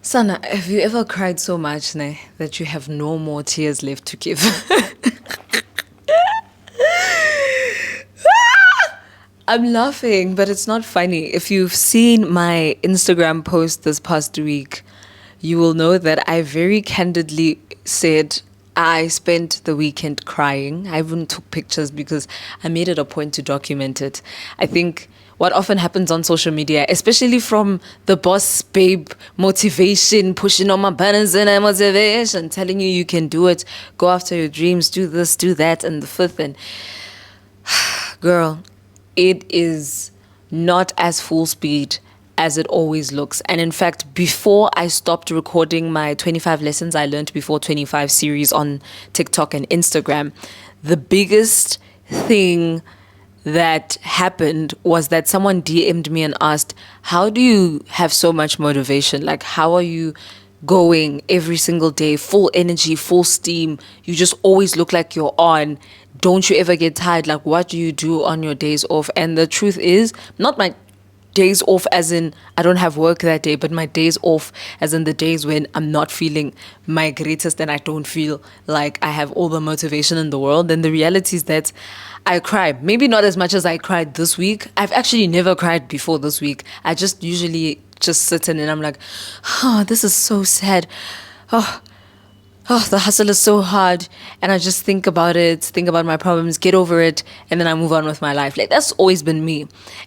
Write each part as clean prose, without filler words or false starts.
Sana, have you ever cried so much, ne, that you have no more tears left to give? I'm laughing, but it's not funny. If you've seen my Instagram post this past week, you will know that I very candidly said I spent the weekend crying. I even took pictures because I made it a point to document it. I think what often happens on social media, especially from the boss babe motivation, pushing on my buttons and motivation, telling you can do it, go after your dreams, do this, do that, and the fifth. And girl, it is not as full speed as it always looks. And in fact, before I stopped recording my 25 lessons I learned before 25 series on TikTok and Instagram, the biggest thing that happened was that someone DM'd me and asked, how do you have so much motivation? Like, how are you going every single day, full energy, full steam? You just always look like you're on. Don't you ever get tired? Like, what do you do on your days off? And the truth is, not my days off as in I don't have work that day, but my days off as in the days when I'm not feeling my greatest and I don't feel like I have all the motivation in the world. And the reality is that I cry. Maybe not as much as I cried this week. I've actually never cried before this week. I just usually just sit in and I'm like, oh, this is so sad. Oh, the hustle is so hard. And I just think about it, think about my problems, get over it, and then I move on with my life. Like, that's always been me.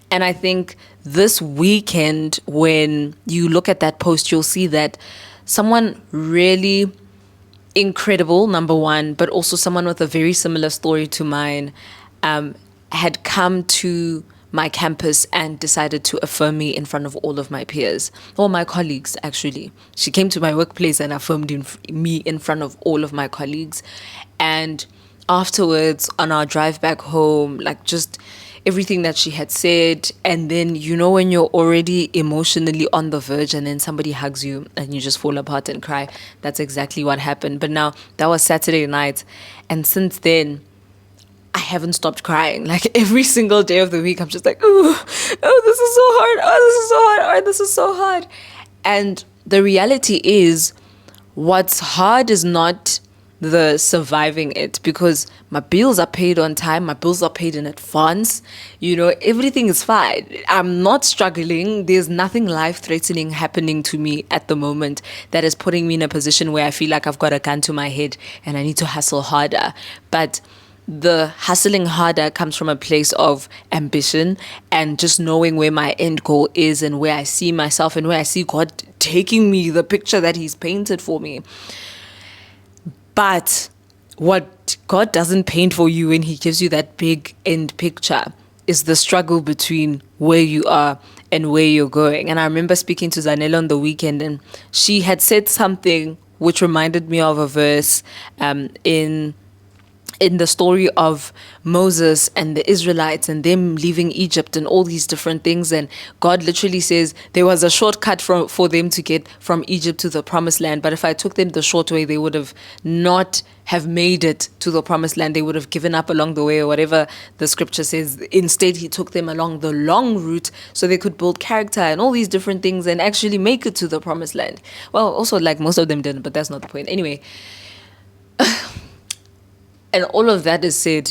And I think this weekend, when you look at that post, you'll see that someone really incredible, number one, but also someone with a very similar story to mine, had come to my campus and decided to affirm me in front of all of my peers, or my colleagues, actually. She came to my workplace and affirmed me in front of all of my colleagues. And afterwards, on our drive back home, like, just everything that she had said. And then, when you're already emotionally on the verge and then somebody hugs you and you just fall apart and cry, that's exactly what happened. But now, that was Saturday night. And since then, I haven't stopped crying. Like, every single day of the week, I'm just like, oh, this is so hard. Oh, this is so hard. Oh, this is so hard. And the reality is, what's hard is not the surviving it, because my bills are paid on time. My bills are paid in advance. Everything is fine. I'm not struggling. There's nothing life-threatening happening to me at the moment that is putting me in a position where I feel like I've got a gun to my head and I need to hustle harder. But the hustling harder comes from a place of ambition and just knowing where my end goal is and where I see myself and where I see God taking me, the picture that He's painted for me. But what God doesn't paint for you when He gives you that big end picture is the struggle between where you are and where you're going. And I remember speaking to Zanella on the weekend, and she had said something which reminded me of a verse in the story of Moses and the Israelites and them leaving Egypt and all these different things. And God literally says there was a shortcut for them to get from Egypt to the promised land. But if I took them the short way, they would have not have made it to the promised land. They would have given up along the way, or whatever the scripture says. Instead, He took them along the long route so they could build character and all these different things and actually make it to the promised land. Well, also, like, most of them didn't, but that's not the point. Anyway, and all of that is said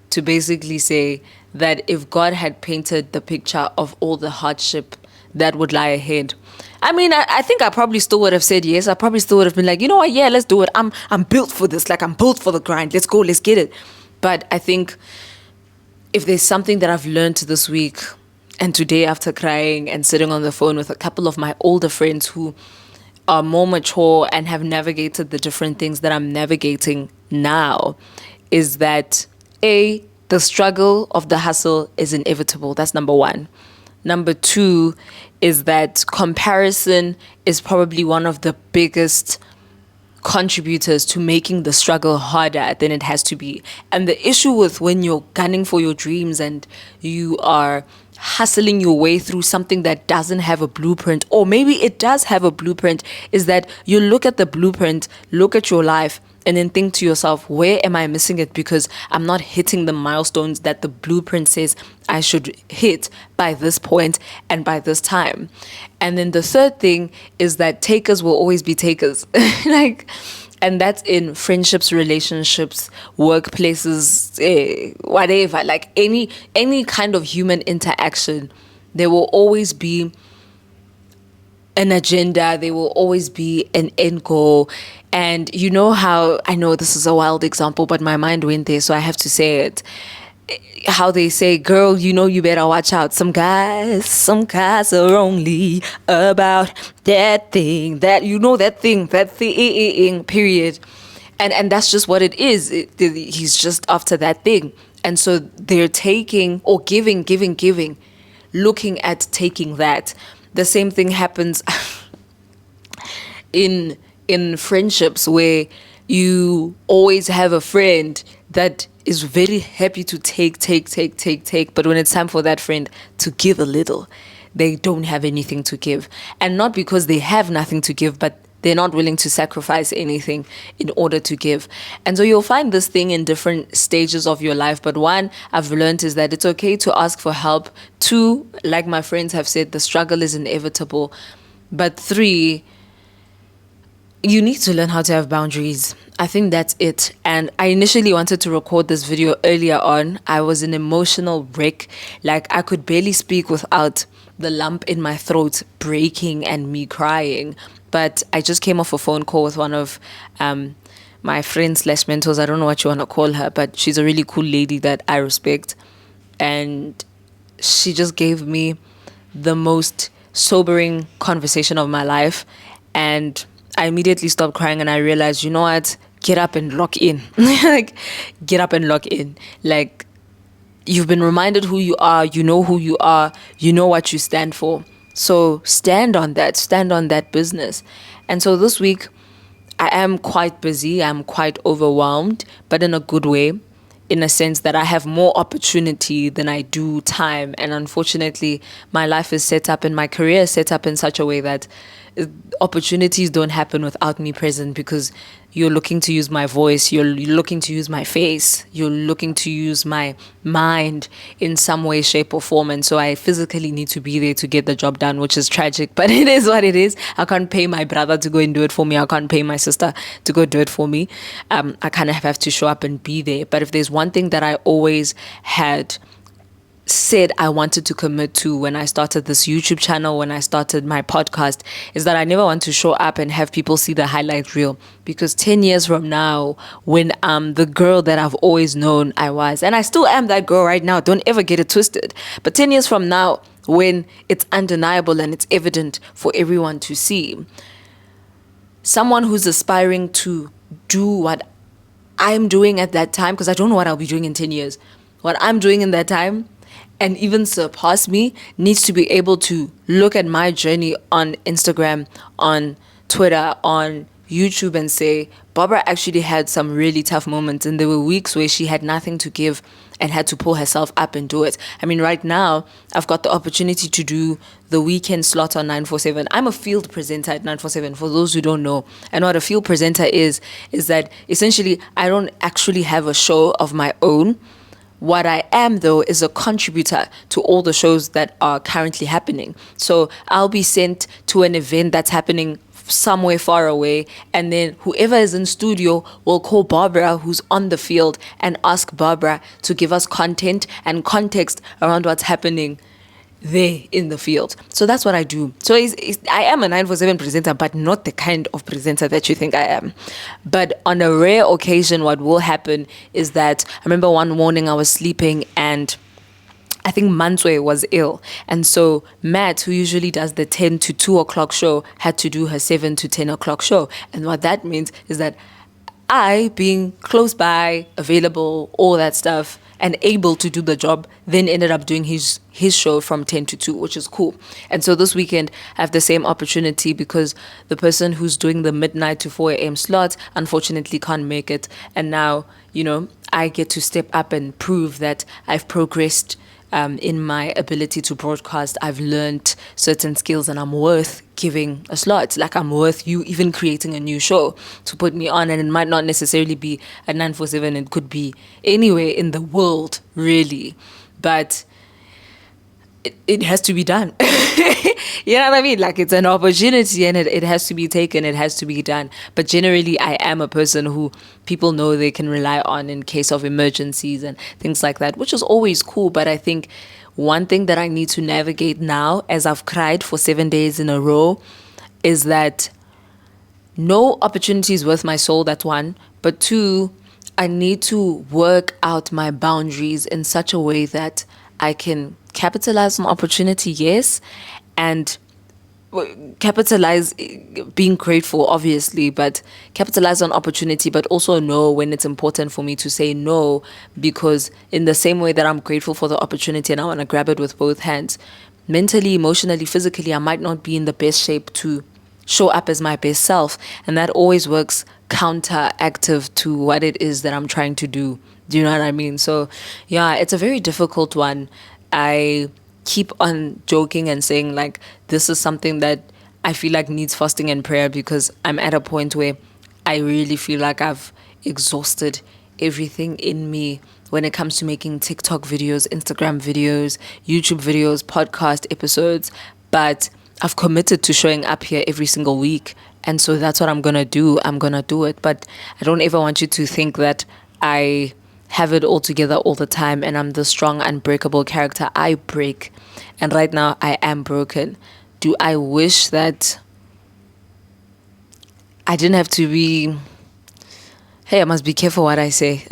to basically say that if God had painted the picture of all the hardship that would lie ahead, I mean, I think I probably still would have said yes. I probably still would have been like, you know what, yeah, let's do it. I'm built for this. Like, I'm built for the grind. Let's go, let's get it. But I think if there's something that I've learned this week and today, after crying and sitting on the phone with a couple of my older friends who are more mature and have navigated the different things that I'm navigating now, is that the struggle of the hustle is inevitable. That's number one. Number two is that comparison is probably one of the biggest contributors to making the struggle harder than it has to be. And the issue with when you're gunning for your dreams and you are hustling your way through something that doesn't have a blueprint, or maybe it does have a blueprint, is that you look at the blueprint, look at your life, and then think to yourself, where am I missing it? Because I'm not hitting the milestones that the blueprint says I should hit by this point and by this time. And then the third thing is that takers will always be takers. Like, and that's in friendships, relationships, workplaces, whatever, like any kind of human interaction. There will always be an agenda, there will always be an end goal. And you know how, I know this is a wild example, but my mind went there, so I have to say it. How they say, girl, you know, you better watch out. Some guys are only about that thing, that thing, period. And that's just what it is. He's just after that thing. And so they're taking or giving, looking at taking that. The same thing happens in friendships, where you always have a friend that is very happy to take, but when it's time for that friend to give a little, they don't have anything to give. And not because they have nothing to give, but they're not willing to sacrifice anything in order to give. And so you'll find this thing in different stages of your life. But one, I've learned is that it's okay to ask for help. Two, like my friends have said, the struggle is inevitable. But three, you need to learn how to have boundaries. I think that's it. And I initially wanted to record this video earlier on. I was an emotional wreck. Like, I could barely speak without the lump in my throat breaking and me crying. But I just came off a phone call with one of my friends / mentors. I don't know what you want to call her, but she's a really cool lady that I respect. And she just gave me the most sobering conversation of my life. And I immediately stopped crying and I realized, you know what? Get up and lock in. Like, get up and lock in. Like, you've been reminded who you are. You know who you are. You know what you stand for. So stand on that business. And so this week, I am quite busy. I'm quite overwhelmed, but in a good way, in a sense that I have more opportunity than I do time. And unfortunately, my life is set up and my career is set up in such a way that opportunities don't happen without me present, because you're looking to use my voice, you're looking to use my face, you're looking to use my mind in some way, shape or form. And so I physically need to be there to get the job done, which is tragic, but it is what it is. I can't pay my brother to go and do it for me. I can't pay my sister to go do it for me. I kind of have to show up and be there. But if there's one thing that I always had said I wanted to commit to when I started this YouTube channel, when I started my podcast, is that I never want to show up and have people see the highlight reel. Because 10 years from now, when I'm the girl that I've always known I was, and I still am that girl right now, don't ever get it twisted. But 10 years from now, when it's undeniable and it's evident for everyone to see, someone who's aspiring to do what I'm doing at that time, because I don't know what I'll be doing in 10 years, what I'm doing in that time, and even surpass me, needs to be able to look at my journey on Instagram, on Twitter, on YouTube, and say, Barbara actually had some really tough moments, and there were weeks where she had nothing to give and had to pull herself up and do it. I mean, right now, I've got the opportunity to do the weekend slot on 947. I'm a field presenter at 947, for those who don't know. And what a field presenter is that essentially I don't actually have a show of my own. What I am, though, is a contributor to all the shows that are currently happening. So I'll be sent to an event that's happening somewhere far away, and then whoever is in studio will call Barbara, who's on the field, and ask Barbara to give us content and context around what's happening there in the field. So that's what I do. So I am a 947 presenter, but not the kind of presenter that you think I am. But on a rare occasion, what will happen is that I remember one morning I was sleeping and I think Manswe was ill. And so Matt, who usually does the 10 to 2 o'clock show, had to do her 7 to 10 o'clock show. And what that means is that I, being close by, available, all that stuff, and able to do the job, then ended up doing his show from 10 to 2, which is cool. And so this weekend, I have the same opportunity because the person who's doing the midnight to 4 a.m. slot, unfortunately can't make it. And now, I get to step up and prove that I've progressed in my ability to broadcast. I've learned certain skills and I'm worth giving a slot. Like I'm worth you even creating a new show to put me on. And it might not necessarily be at 947. It could be anywhere in the world, really. But it has to be done. You know what I mean? Like it's an opportunity and it has to be taken, it has to be done. But generally, I am a person who people know they can rely on in case of emergencies and things like that, which is always cool. But I think one thing that I need to navigate now, as I've cried for 7 days in a row, is that no opportunity is worth my soul, that's one. But two, I need to work out my boundaries in such a way that I can capitalize on opportunity, yes, and capitalize being grateful, obviously, but capitalize on opportunity, but also know when it's important for me to say no, because in the same way that I'm grateful for the opportunity and I want to grab it with both hands, mentally, emotionally, physically, I might not be in the best shape to show up as my best self. And that always works counteractive to what it is that I'm trying to do. Do you know what I mean? So, yeah, it's a very difficult one. I keep on joking and saying, like, this is something that I feel like needs fasting and prayer because I'm at a point where I really feel like I've exhausted everything in me when it comes to making TikTok videos, Instagram videos, YouTube videos, podcast episodes. But I've committed to showing up here every single week. And so that's what I'm going to do. I'm going to do it. But I don't ever want you to think that I have it all together all the time and I'm the strong, unbreakable character. I break. And right now I am broken. Do I wish that I didn't have to be... Hey, I must be careful what I say.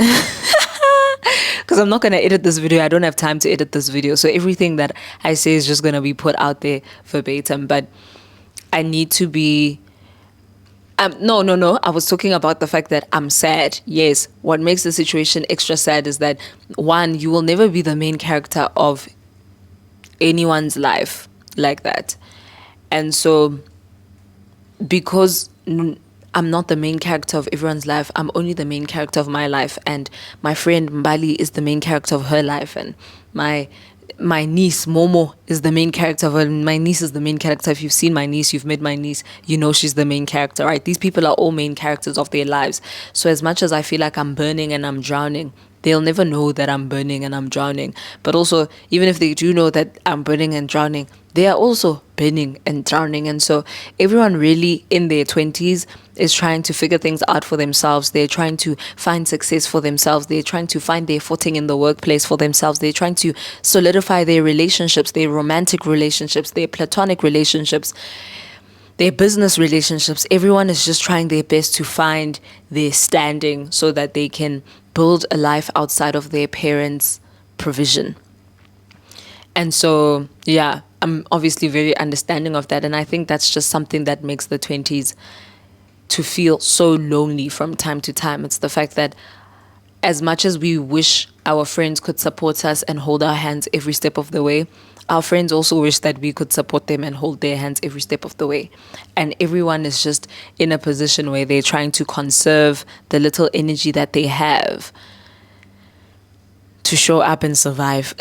Because I'm not going to edit this video. I don't have time to edit this video. So everything that I say is just going to be put out there verbatim. But I need to be... No. I was talking about the fact that I'm sad. Yes. What makes the situation extra sad is that, one, you will never be the main character of anyone's life like that. And so, because I'm not the main character of everyone's life, I'm only the main character of my life. And my friend Mbali is the main character of her life. And my niece Momo is the main character of her. My niece is the main character. If you've seen my niece, you've met my niece, you know she's the main character, right? These people are all main characters of their lives. So as much as I feel like I'm burning and I'm drowning, they'll never know that I'm burning and I'm drowning. But also, even if they do know that I'm burning and drowning, they are also burning and drowning. And so everyone really in their 20s is trying to figure things out for themselves. They're trying to find success for themselves. They're trying to find their footing in the workplace for themselves. They're trying to solidify their relationships, their romantic relationships, their platonic relationships, their business relationships. Everyone is just trying their best to find their standing so that they can build a life outside of their parents' provision. And so, yeah, I'm obviously very understanding of that. And I think that's just something that makes the 20s to feel so lonely from time to time. It's the fact that as much as we wish our friends could support us and hold our hands every step of the way, our friends also wish that we could support them and hold their hands every step of the way. And everyone is just in a position where they're trying to conserve the little energy that they have to show up and survive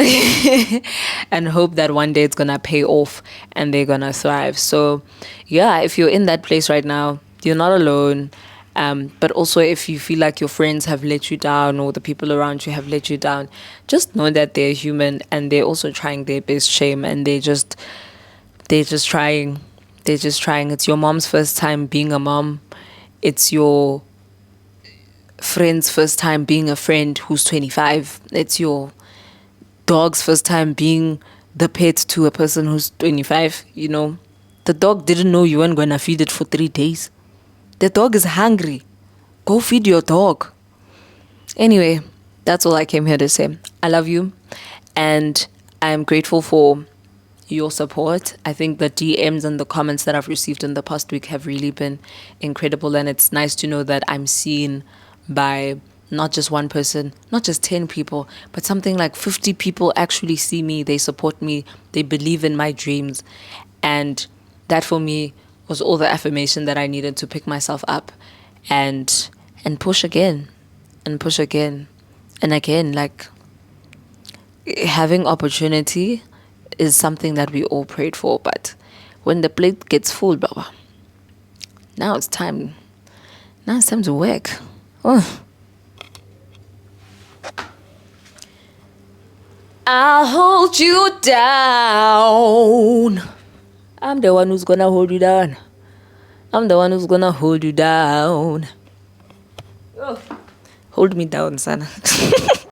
and hope that one day it's going to pay off and they're going to thrive. So, yeah, if you're in that place right now, you're not alone. But also if you feel like your friends have let you down or the people around you have let you down, just know that they're human and they're also trying their best, shame, and they're just trying. It's your mom's first time being a mom. It's your friend's first time being a friend who's 25. It's your dog's first time being the pet to a person who's 25. You know, the dog didn't know you weren't going to feed it for 3 days. The dog is hungry. Go feed your dog. Anyway, that's all I came here to say. I love you. And I'm grateful for your support. I think the DMs and the comments that I've received in the past week have really been incredible. And it's nice to know that I'm seen by not just one person, not just 10 people, but something like 50 people actually see me. They support me. They believe in my dreams. And that for me was all the affirmation that I needed to pick myself up and push again and push again and again. Like, having opportunity is something that we all prayed for, but when the plate gets full, Baba, now it's time. Now it's time to work. Oh. I'll hold you down. I'm the one who's gonna hold you down. I'm the one who's gonna hold you down. Oh. Hold me down, son.